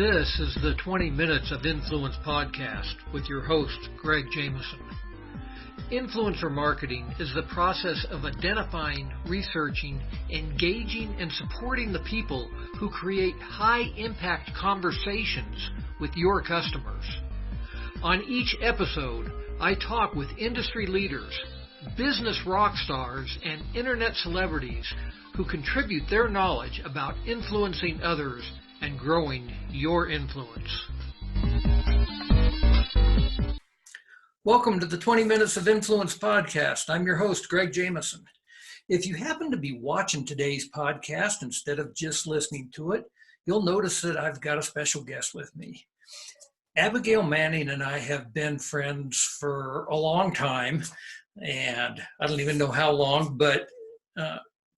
This is the 20 Minutes of Influence podcast with your host, Greg Jameson. Influencer marketing is the process of identifying, researching, engaging, and supporting the people who create high-impact conversations with your customers. On each episode, I talk with industry leaders, business rock stars, and internet celebrities who contribute their knowledge about influencing others and growing your influence. Welcome to the 20 Minutes of Influence podcast. I'm your host, Greg Jameson. If you happen to be watching today's podcast instead of just listening to it, you'll notice that I've got a special guest with me. Abigail Manning and I have been friends for a long time, and I don't even know how long, but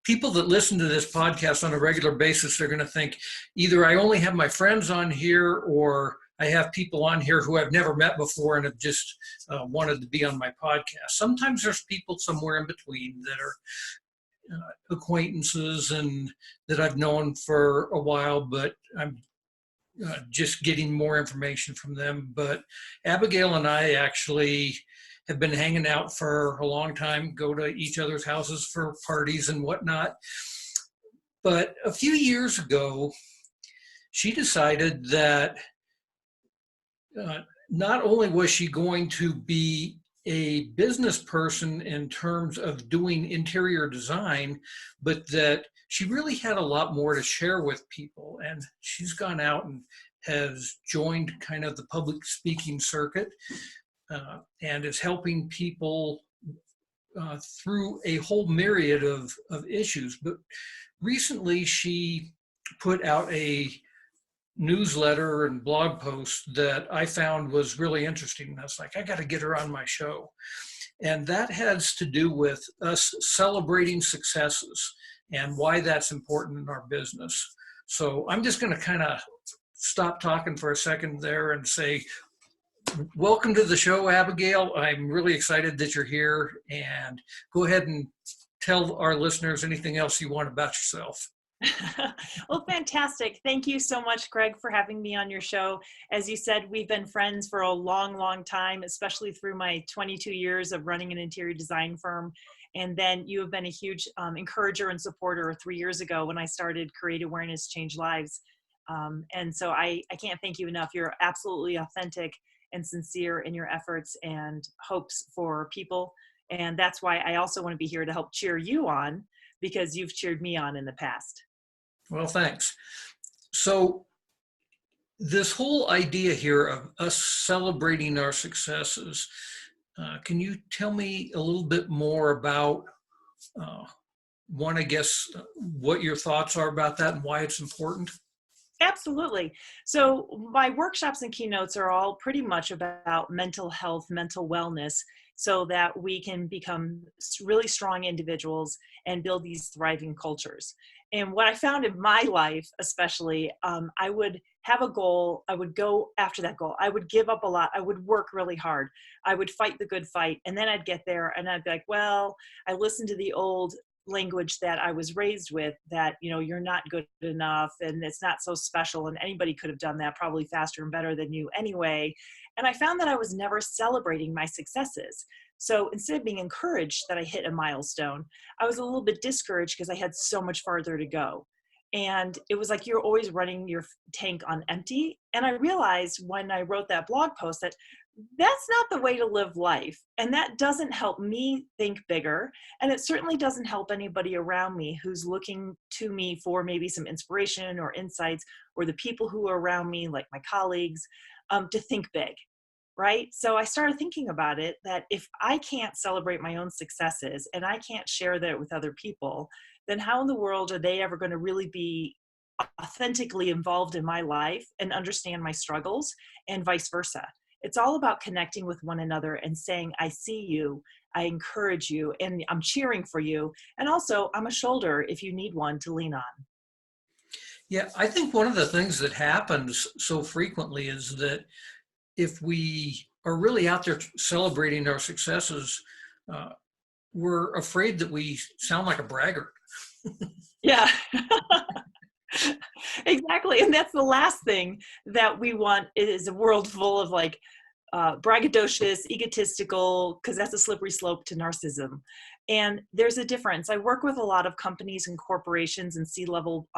people that listen to this podcast on a regular basis are going to think either I only have my friends on here or I have people on here who I've never met before and have just wanted to be on my podcast. Sometimes there's people somewhere in between that are acquaintances and that I've known for a while, but I'm just getting more information from them. But Abigail and I actually have been hanging out for a long time, go to each other's houses for parties and whatnot. But a few years ago, she decided that not only was she going to be a business person in terms of doing interior design, but that she really had a lot more to share with people. And she's gone out and has joined kind of the public speaking circuit. And is helping people through a whole myriad of issues. But recently she put out a newsletter and blog post that I found was really interesting. And I was like, I got to get her on my show. And that has to do with us celebrating successes and why that's important in our business. So I'm just going to kind of stop talking for a second there and say, welcome to the show, Abigail. I'm really excited that you're here, and go ahead and tell our listeners anything else you want about yourself. Well, fantastic. Thank you so much, Greg, for having me on your show. As you said, we've been friends for a long, long time, especially through my 22 years of running an interior design firm. And then you have been a huge encourager and supporter 3 years ago when I started Create Awareness, Change Lives. And so I can't thank you enough. You're absolutely authentic and sincere in your efforts and hopes for people. And that's why I also want to be here to help cheer you on, because you've cheered me on in the past. Well, thanks. So this whole idea here of us celebrating our successes, can you tell me a little bit more about what your thoughts are about that and why it's important? Absolutely. So my workshops and keynotes are all pretty much about mental health, mental wellness, so that we can become really strong individuals and build these thriving cultures. And what I found in my life, especially, I would have a goal. I would go after that goal. I would give up a lot. I would work really hard. I would fight the good fight. And then I'd get there and I'd be like, well, I listened to the old language that I was raised with, that, you know, you're not good enough and it's not so special and anybody could have done that probably faster and better than you anyway. And I found that I was never celebrating my successes. So instead of being encouraged that I hit a milestone, I was a little bit discouraged because I had so much farther to go. And it was like you're always running your tank on empty. And I realized when I wrote that blog post that that's not the way to live life. And that doesn't help me think bigger. And it certainly doesn't help anybody around me who's looking to me for maybe some inspiration or insights, or the people who are around me, like my colleagues, to think big, right? So I started thinking about it, that if I can't celebrate my own successes and I can't share that with other people, then how in the world are they ever going to really be authentically involved in my life and understand my struggles, and vice versa? It's all about connecting with one another and saying, I see you, I encourage you, and I'm cheering for you. And also, I'm a shoulder if you need one to lean on. Yeah, I think one of the things that happens so frequently is that if we are really out there celebrating our successes, we're afraid that we sound like a braggart. Yeah. Exactly. And that's the last thing that we want is a world full of like braggadocious, egotistical, because that's a slippery slope to narcissism. And there's a difference. I work with a lot of companies and corporations and C-level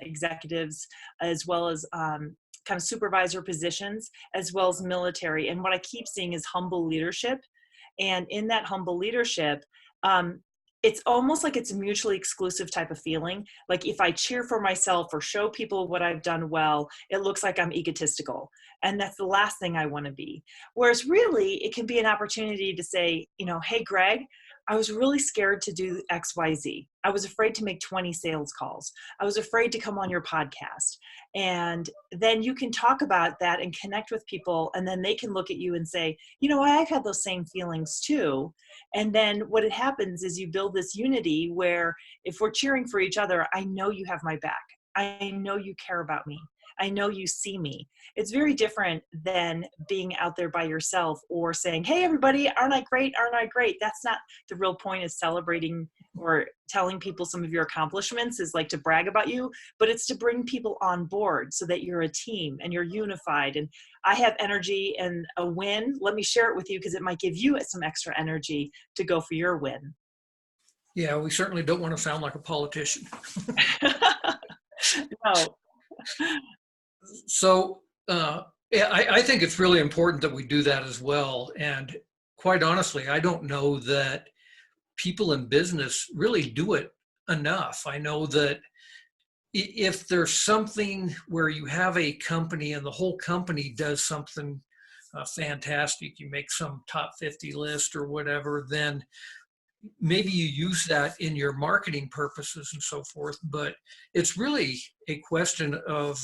executives, as well as kind of supervisor positions, as well as military. And what I keep seeing is humble leadership. And in that humble leadership, um, it's almost like it's a mutually exclusive type of feeling. Like if I cheer for myself or show people what I've done well, it looks like I'm egotistical. And that's the last thing I want to be. Whereas really, it can be an opportunity to say, hey, Greg, I was really scared to do XYZ. I was afraid to make 20 sales calls. I was afraid to come on your podcast. And then you can talk about that and connect with people. And then they can look at you and say, I've had those same feelings too. And then what it happens is you build this unity where if we're cheering for each other, I know you have my back. I know you care about me. I know you see me. It's very different than being out there by yourself or saying, hey, everybody, aren't I great? Aren't I great? That's not the real point of celebrating or telling people some of your accomplishments is like to brag about you, but it's to bring people on board so that you're a team and you're unified. And I have energy and a win. Let me share it with you because it might give you some extra energy to go for your win. Yeah, we certainly don't want to sound like a politician. No. So yeah, I think it's really important that we do that as well. And quite honestly, I don't know that people in business really do it enough. I know that if there's something where you have a company and the whole company does something fantastic, you make some top 50 list or whatever, then maybe you use that in your marketing purposes and so forth. But it's really a question of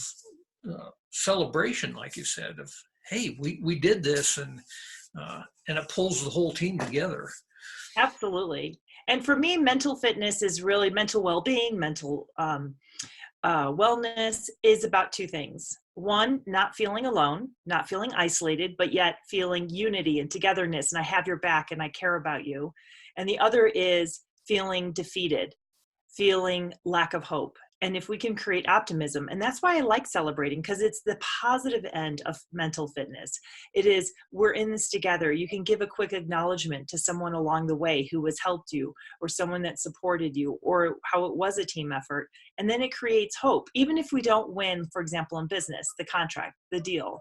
celebration, like you said, of, hey, we did this, and it pulls the whole team together. Absolutely. And for me, mental fitness is really mental well-being, mental wellness is about two things. One, not feeling alone, not feeling isolated, but yet feeling unity and togetherness, and I have your back and I care about you. And the other is feeling defeated, feeling lack of hope. And if we can create optimism, and that's why I like celebrating, because it's the positive end of mental fitness. It is, we're in this together. You can give a quick acknowledgement to someone along the way who has helped you, or someone that supported you, or how it was a team effort. And then it creates hope. Even if we don't win, for example, in business, the contract, the deal,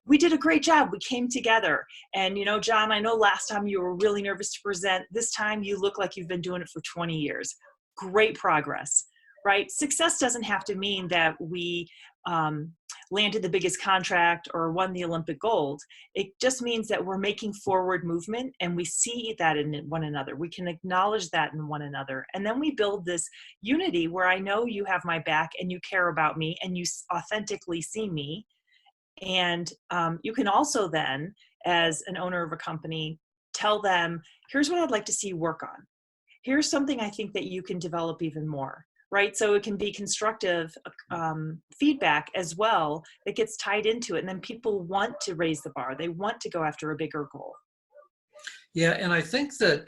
we did a great job. We came together. And, John, I know last time you were really nervous to present. This time you look like you've been doing it for 20 years. Great progress, right? Success doesn't have to mean that we landed the biggest contract or won the Olympic gold. It just means that we're making forward movement and we see that in one another. We can acknowledge that in one another. And then we build this unity where I know you have my back and you care about me and you authentically see me. And you can also then, as an owner of a company, tell them, here's what I'd like to see you work on. Here's something I think that you can develop even more, right? So it can be constructive feedback as well that gets tied into it. And then people want to raise the bar. They want to go after a bigger goal. Yeah, and I think that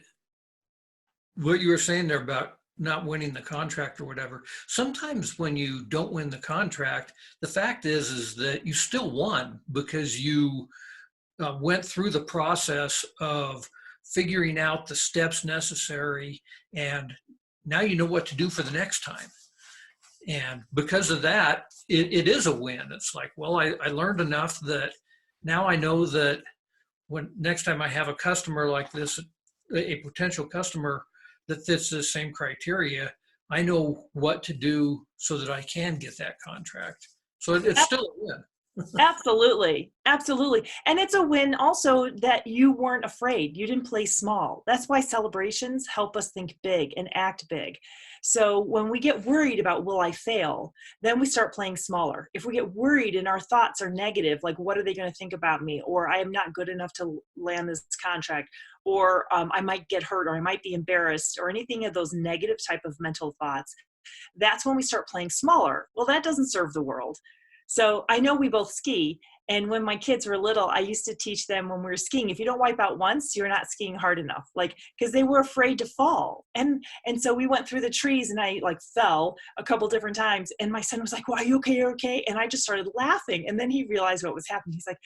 what you were saying there about not winning the contract or whatever, sometimes when you don't win the contract, the fact is that you still won because you went through the process of figuring out the steps necessary, and now you know what to do for the next time. And because of that, it is a win. It's like, well, I learned enough that now I know that when next time I have a customer like this, a potential customer that fits the same criteria, I know what to do so that I can get that contract. So it's still a win. Absolutely. Absolutely. And it's a win also that you weren't afraid. You didn't play small. That's why celebrations help us think big and act big. So when we get worried about, will I fail? Then we start playing smaller. If we get worried and our thoughts are negative, like, what are they going to think about me? Or I am not good enough to land this contract, or I might get hurt, or I might be embarrassed, or anything of those negative type of mental thoughts, that's when we start playing smaller. Well, that doesn't serve the world. So I know we both ski, And when my kids were little, I used to teach them when we were skiing, if you don't wipe out once, you're not skiing hard enough. Like, because they were afraid to fall. And so we went through the trees and I like fell a couple different times. And my son was like, well, are you okay? You're okay. And I just started laughing. And then he realized what was happening. He's like,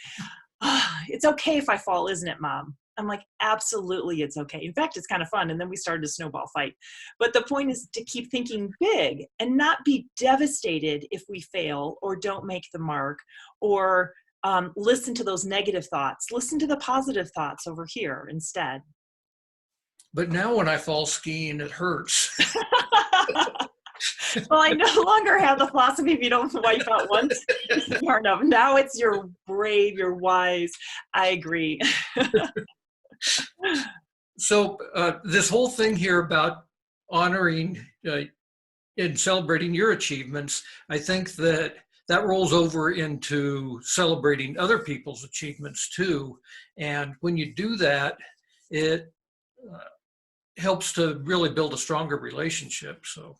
it's okay if I fall, isn't it, Mom? I'm like, absolutely, it's okay. In fact, it's kind of fun. And then we started a snowball fight. But the point is to keep thinking big and not be devastated if we fail or don't make the mark, or listen to those negative thoughts. Listen to the positive thoughts over here instead. But now when I fall skiing, it hurts. Well, I no longer have the philosophy, if you don't wipe out once, you hard enough. Now it's you're brave, you're wise. I agree. So this whole thing here about honoring and celebrating your achievements, I think that rolls over into celebrating other people's achievements too. And when you do that, it helps to really build a stronger relationship. So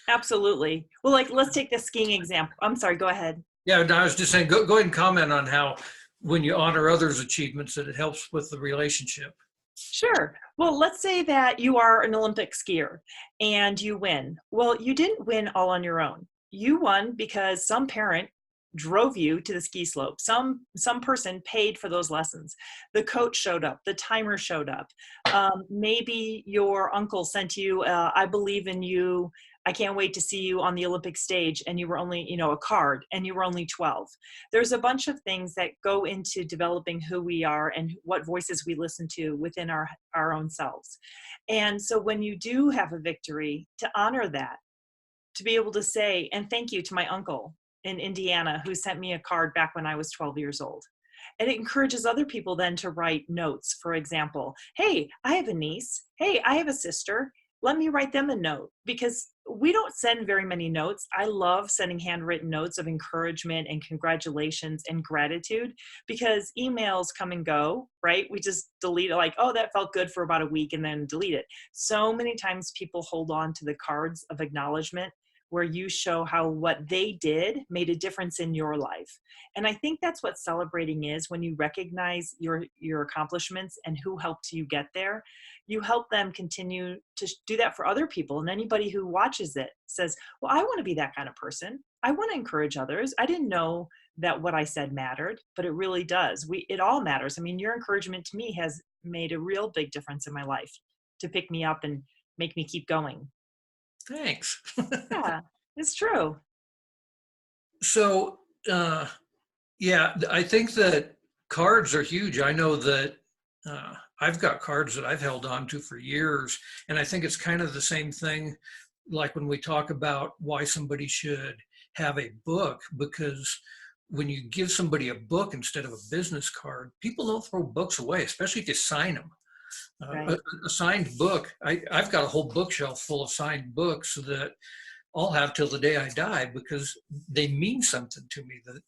Absolutely. Well, like, let's take the skiing example. I'm sorry, go ahead. yeah, I was just saying, go ahead and comment on how when you honor others' achievements, that it helps with the relationship. Sure. Well, let's say that you are an Olympic skier and you win. Well, you didn't win all on your own. You won because some parent drove you to the ski slope. Some person paid for those lessons. The coach showed up. The timer showed up. Maybe your uncle sent you, I believe in you. I can't wait to see you on the Olympic stage, and you were only, a card, and you were only 12. There's a bunch of things that go into developing who we are and what voices we listen to within our own selves. And so when you do have a victory, to honor that, to be able to say, and thank you to my uncle in Indiana who sent me a card back when I was 12 years old. And it encourages other people then to write notes. For example, hey, I have a niece. Hey, I have a sister. Let me write them a note, because we don't send very many notes. I love sending handwritten notes of encouragement and congratulations and gratitude, because emails come and go, right? We just delete it, like, oh, that felt good for about a week, and then delete it. So many times people hold on to the cards of acknowledgement where you show how what they did made a difference in your life. And I think that's what celebrating is. When you recognize your accomplishments and who helped you get there, you help them continue to do that for other people. And anybody who watches it says, well, I want to be that kind of person. I want to encourage others. I didn't know that what I said mattered, but it really does. It all matters. I mean, your encouragement to me has made a real big difference in my life, to pick me up and make me keep going. Thanks. Yeah, it's true. So, yeah, I think that cards are huge. I know that I've got cards that I've held on to for years, and I think it's kind of the same thing like when we talk about why somebody should have a book, because when you give somebody a book instead of a business card, people don't throw books away, especially if you sign them. Right. A signed book, I've got a whole bookshelf full of signed books that I'll have till the day I die, because they mean something to me. That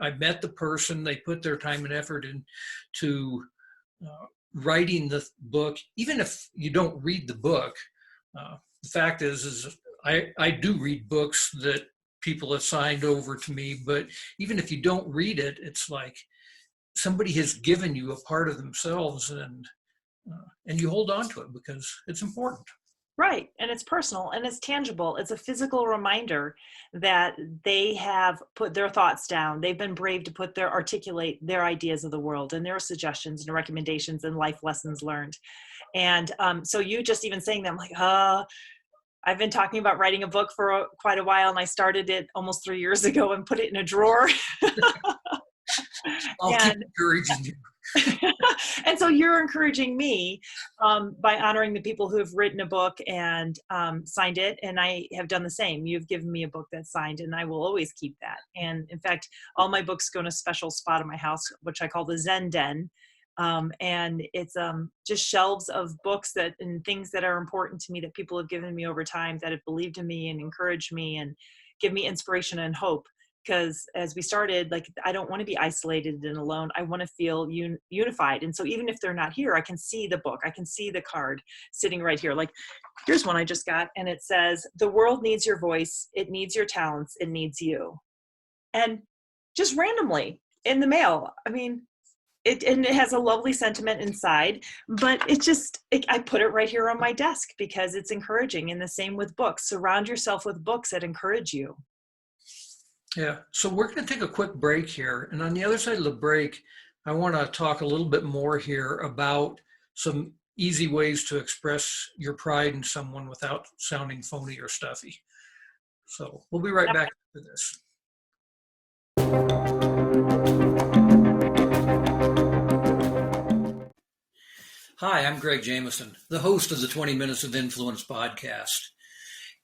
I met the person, they put their time and effort into writing the book. Even if you don't read the book, the fact is I do read books that people have signed over to me. But even if you don't read it, it's like somebody has given you a part of themselves, and you hold on to it because it's important. Right. And it's personal and it's tangible. It's a physical reminder that they have put their thoughts down. They've been brave to articulate their ideas of the world and their suggestions and recommendations and life lessons learned. And so you just even saying them, like, I've been talking about writing a book for quite a while, and I started it almost 3 years ago and put it in a drawer. I'll keep And encouraging you. and so you're encouraging me by honoring the people who have written a book and signed it. And I have done the same. You've given me a book that's signed, and I will always keep that. And in fact, all my books go in a special spot in my house, which I call the Zen Den. And it's just shelves of books and things that are important to me, that people have given me over time, that have believed in me and encouraged me and give me inspiration and hope. Because as we started, like, I don't want to be isolated and alone. I want to feel unified. And so even if they're not here, I can see the book. I can see the card sitting right here. Like, here's one I just got, and it says, the world needs your voice. It needs your talents. It needs you. And just randomly in the mail. I mean, and it has a lovely sentiment inside, but I put it right here on my desk because it's encouraging. And the same with books. Surround yourself with books that encourage you. Yeah. So we're going to take a quick break here. And on the other side of the break, I want to talk a little bit more here about some easy ways to express your pride in someone without sounding phony or stuffy. So we'll be right back to this. Hi, I'm Greg Jameson, the host of the 20 Minutes of Influence podcast.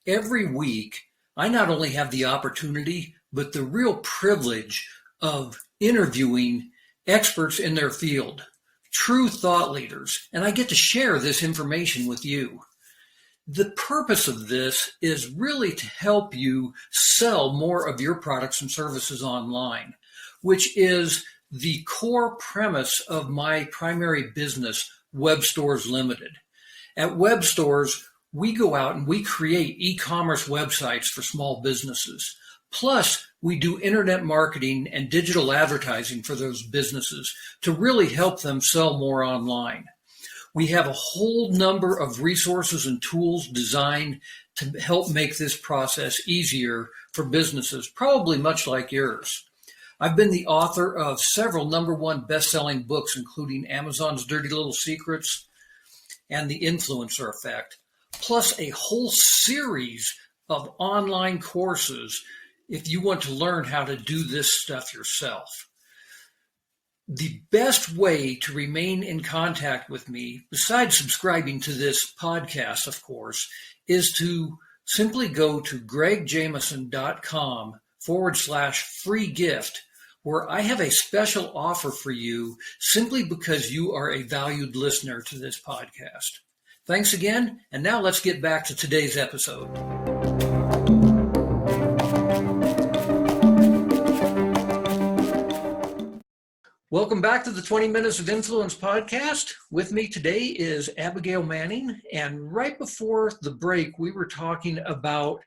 Every week, I not only have the opportunity, but the real privilege of interviewing experts in their field, true thought leaders, and I get to share this information with you. The purpose of this is really to help you sell more of your products and services online, which is the core premise of my primary business, Web Stores Limited. At Web Stores, we go out and we create e-commerce websites for small businesses. Plus, we do internet marketing and digital advertising for those businesses to really help them sell more online. We have a whole number of resources and tools designed to help make this process easier for businesses, probably much like yours. I've been the author of several #1 best-selling books, including Amazon's Dirty Little Secrets and The Influencer Effect, plus a whole series of online courses if you want to learn how to do this stuff yourself. The best way to remain in contact with me, besides subscribing to this podcast, of course, is to simply go to gregjameson.com/free gift, where I have a special offer for you simply because you are a valued listener to this podcast. Thanks again, and now let's get back to today's episode. Welcome back to the 20 Minutes of Influence podcast. With me today is Abigail Manning, and right before the break, we were talking about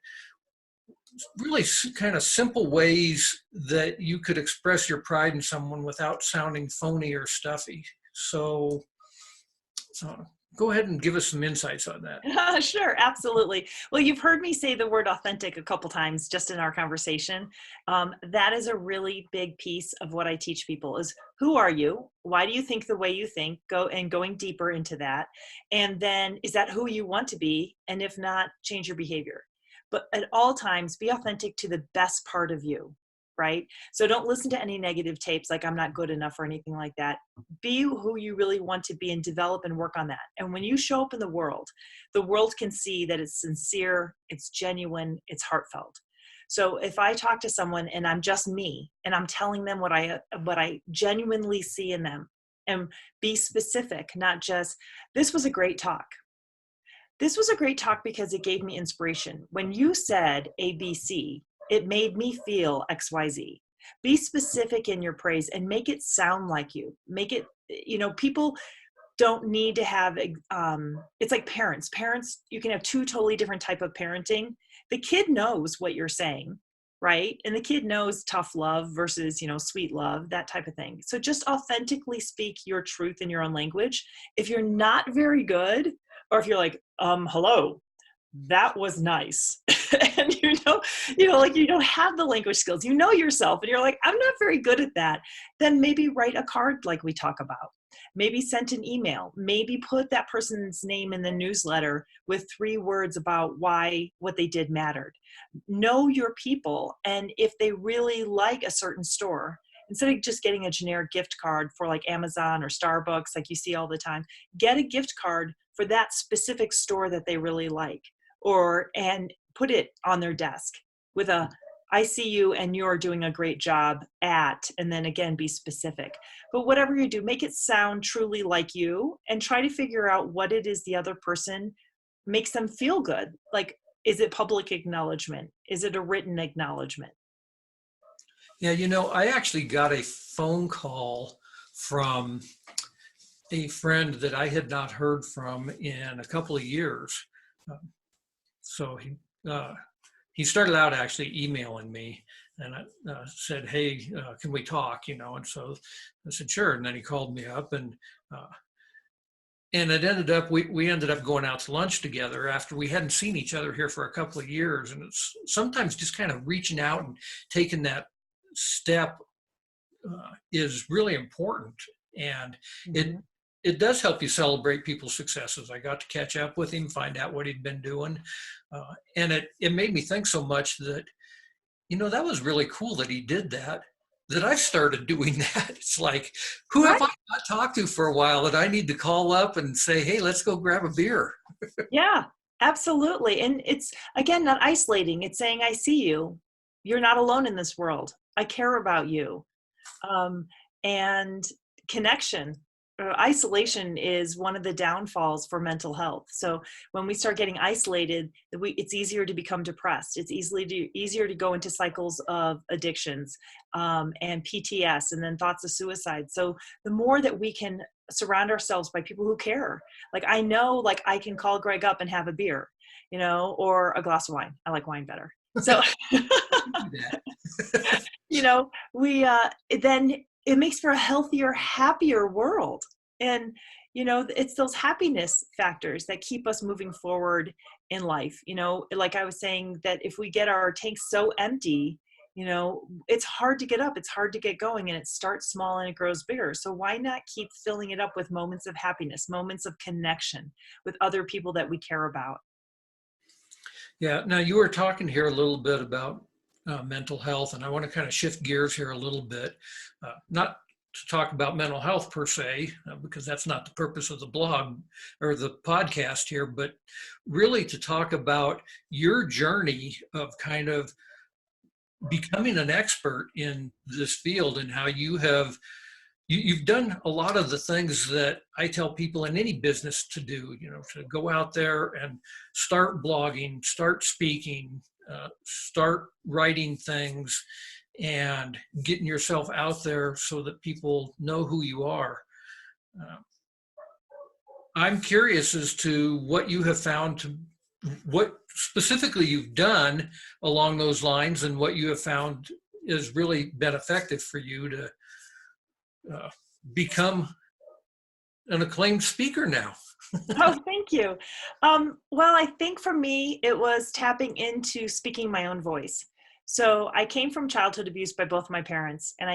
really kind of simple ways that you could express your pride in someone without sounding phony or stuffy. So go ahead and give us some insights on that. Sure, absolutely. Well, you've heard me say the word authentic a couple times just in our conversation. That is a really big piece of what I teach people is who are you? Why do you think the way you think? Going deeper into that. And then is that who you want to be? And if not, change your behavior. But at all times, be authentic to the best part of you, right? So don't listen to any negative tapes like I'm not good enough or anything like that. Be who you really want to be and develop and work on that. And when you show up in the world can see that it's sincere, it's genuine, it's heartfelt. So if I talk to someone and I'm just me and I'm telling them what I genuinely see in them, and be specific, not just, this was a great talk. This was a great talk because it gave me inspiration. When you said ABC, it made me feel XYZ. Be specific in your praise and make it sound like you. Make it, people don't need to have, it's like parents. Parents, you can have two totally different type of parenting. The kid knows what you're saying, right? And the kid knows tough love versus, sweet love, that type of thing. So just authentically speak your truth in your own language. If you're not very good, or if you're like, hello, that was nice. And like you don't have the language skills, yourself, and you're like, I'm not very good at that. Then maybe write a card like we talk about. Maybe send an email. Maybe put that person's name in the newsletter with 3 words about why what they did mattered. Know your people. And if they really like a certain store, instead of just getting a generic gift card for like Amazon or Starbucks, like you see all the time, get a gift card for that specific store that they really like, and put it on their desk with I see you and you're doing a great job at, and then again, be specific. But whatever you do, make it sound truly like you and try to figure out what it is the other person makes them feel good. Like, is it public acknowledgement? Is it a written acknowledgement? Yeah, I actually got a phone call from a friend that I had not heard from in a couple of years. So he started out actually emailing me, And I said, hey, can we talk, and so I said, sure. And then he called me up, uh, and it ended up, we ended up going out to lunch together after we hadn't seen each other here for a couple of years. And it's sometimes just kind of reaching out and taking that step is really important. And it, Mhm. it does help you celebrate people's successes. I got to catch up with him, find out what he'd been doing. And it made me think so much that, that was really cool that he did that, that I started doing that. It's like, who have Right. I not talked to for a while that I need to call up and say, hey, let's go grab a beer? Yeah, absolutely. And it's, again, not isolating. It's saying, I see you. You're not alone in this world. I care about you. Um, and connection. Isolation is one of the downfalls for mental health. So when we start getting isolated, it's easier to become depressed. It's easier to go into cycles of addictions, and PTS, and then thoughts of suicide. So the more that we can surround ourselves by people who care, like I know, like I can call Greg up and have a beer, or a glass of wine. I like wine better. So Do that. we then it makes for a healthier, happier world. And it's those happiness factors that keep us moving forward in life. Like I was saying, that if we get our tanks so empty, it's hard to get up, it's hard to get going, and it starts small and it grows bigger. So why not keep filling it up with moments of happiness, moments of connection with other people that we care about? Yeah. Now you were talking here a little bit about mental health, and I want to kind of shift gears here a little bit. Not to talk about mental health per se, because that's not the purpose of the blog or the podcast here, but really to talk about your journey of kind of becoming an expert in this field, and how you've done a lot of the things that I tell people in any business to do, to go out there and start blogging, start speaking, start writing things, and getting yourself out there so that people know who you are. Uh, I'm curious as to what you have found, to what specifically you've done along those lines, and what you have found has really been effective for you to uh, become an acclaimed speaker now. Oh, thank you. Well, I think for me, it was tapping into speaking my own voice. So I came from childhood abuse by both my parents, and I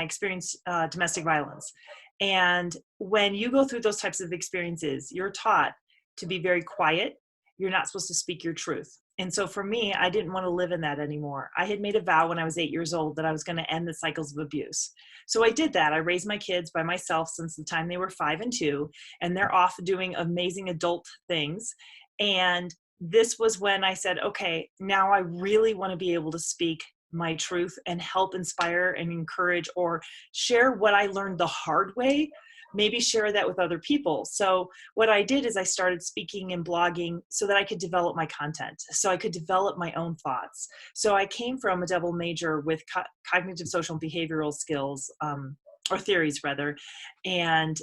experienced domestic violence. And when you go through those types of experiences, you're taught to be very quiet. You're not supposed to speak your truth. And so for me, I didn't want to live in that anymore. I had made a vow when I was 8 years old that I was going to end the cycles of abuse. So I did that. I raised my kids by myself since the time they were 5 and 2, and they're off doing amazing adult things. And this was when I said, okay, now I really want to be able to speak my truth and help inspire and encourage, or share what I learned the hard way, maybe share that with other people. So what I did is I started speaking and blogging so that I could develop my content, so I could develop my own thoughts. So I came from a double major with cognitive social and behavioral skills, or theories rather, and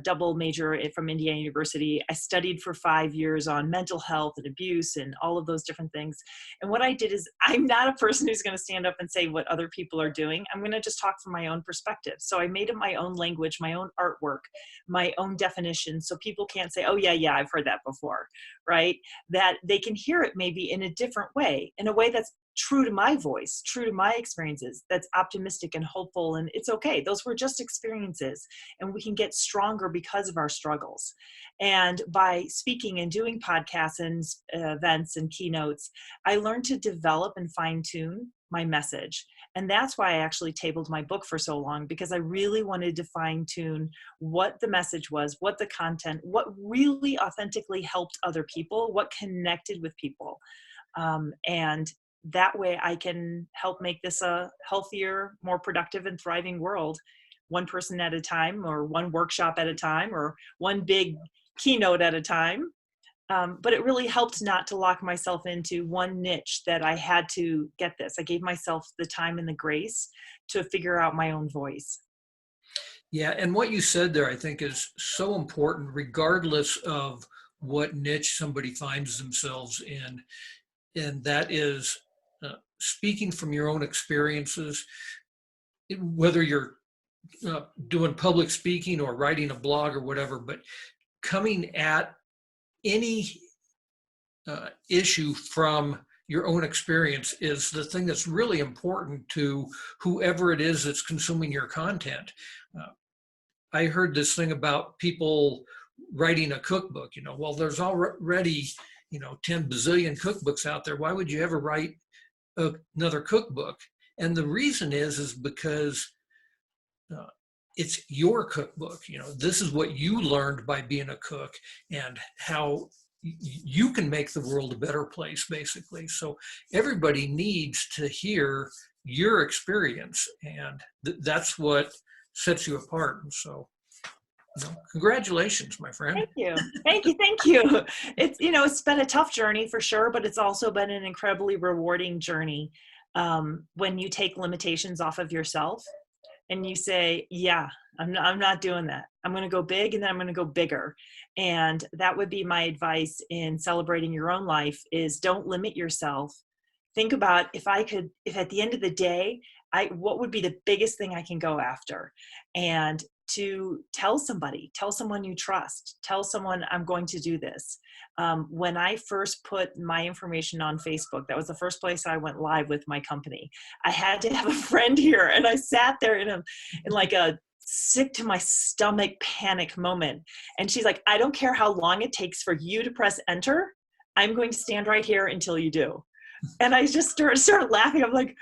double major from Indiana University. I studied for 5 years on mental health and abuse and all of those different things. And what I did is, I'm not a person who's going to stand up and say what other people are doing. I'm going to just talk from my own perspective. So I made it my own language, my own artwork, my own definition. So people can't say, oh yeah, I've heard that before, right? That they can hear it maybe in a different way, in a way that's true to my voice, true to my experiences, that's optimistic and hopeful. And it's okay. Those were just experiences, and we can get stronger because of our struggles. And by speaking and doing podcasts and events and keynotes, I learned to develop and fine tune my message. And that's why I actually tabled my book for so long, because I really wanted to fine tune what the message was, what the content, what really authentically helped other people, what connected with people. And that way I can help make this a healthier, more productive and thriving world, one person at a time, or one workshop at a time, or one big keynote at a time. But it really helped not to lock myself into one niche, that I had to get this. I gave myself the time and the grace to figure out my own voice. Yeah, and what you said there, I think, is so important, regardless of what niche somebody finds themselves in. And that is speaking from your own experiences, whether you're doing public speaking or writing a blog or whatever, but coming at any issue from your own experience is the thing that's really important to whoever it is that's consuming your content. I heard this thing about people writing a cookbook. Well, there's already 10 bazillion cookbooks out there. Why would you ever write another cookbook? And the reason is because it's your cookbook. This is what you learned by being a cook and how you can make the world a better place, basically. So everybody needs to hear your experience, and that's what sets you apart. And so, congratulations, my friend. Thank you. It's been a tough journey for sure, but it's also been an incredibly rewarding journey when you take limitations off of yourself and you say, yeah, I'm not doing that. I'm going to go big, and then I'm going to go bigger. And that would be my advice in celebrating your own life is don't limit yourself. Think about if at the end of the day, what would be the biggest thing I can go after? And to tell someone you trust, tell someone I'm going to do this. When I first put my information on Facebook, that was the first place I went live with my company. I had to have a friend here, and I sat there in like a sick to my stomach panic moment. And she's like, I don't care how long it takes for you to press enter. I'm going to stand right here until you do. And I just started laughing. I'm like,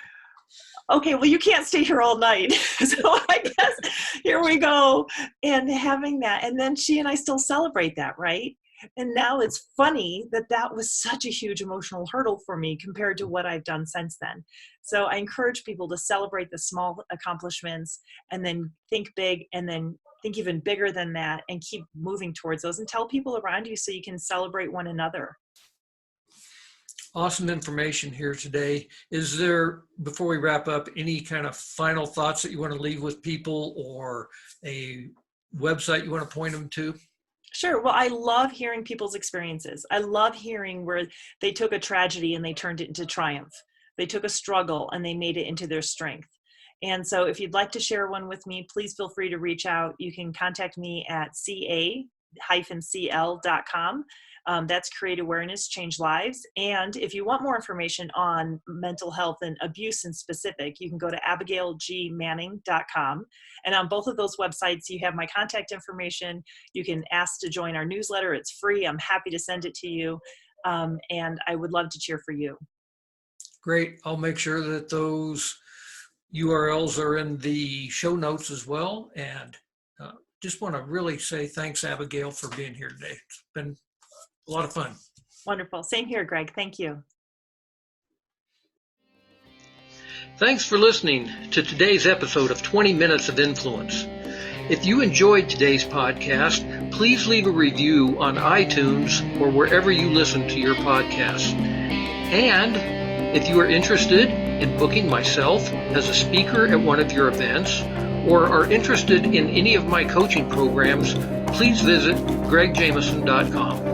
okay, well, you can't stay here all night. So I guess here we go. And having that. And then she and I still celebrate that, right? And now it's funny that was such a huge emotional hurdle for me compared to what I've done since then. So I encourage people to celebrate the small accomplishments and then think big and then think even bigger than that and keep moving towards those and tell people around you so you can celebrate one another. Awesome information here today. Is there, before we wrap up, any kind of final thoughts that you want to leave with people or a website you want to point them to? Sure. Well, I love hearing people's experiences. I love hearing where they took a tragedy and they turned it into triumph. They took a struggle and they made it into their strength. And so if you'd like to share one with me, please feel free to reach out. You can contact me at ca-cl.com. That's Create Awareness, Change Lives. And if you want more information on mental health and abuse in specific, you can go to abigailgmanning.com. And on both of those websites, you have my contact information. You can ask to join our newsletter. It's free. I'm happy to send it to you. And I would love to cheer for you. Great. I'll make sure that those URLs are in the show notes as well. And just want to really say thanks, Abigail, for being here today. It's been a lot of fun. Wonderful. Same here, Greg. Thank you. Thanks for listening to today's episode of 20 Minutes of Influence. If you enjoyed today's podcast, please leave a review on iTunes or wherever you listen to your podcasts. And if you are interested in booking myself as a speaker at one of your events or are interested in any of my coaching programs, please visit gregjameson.com.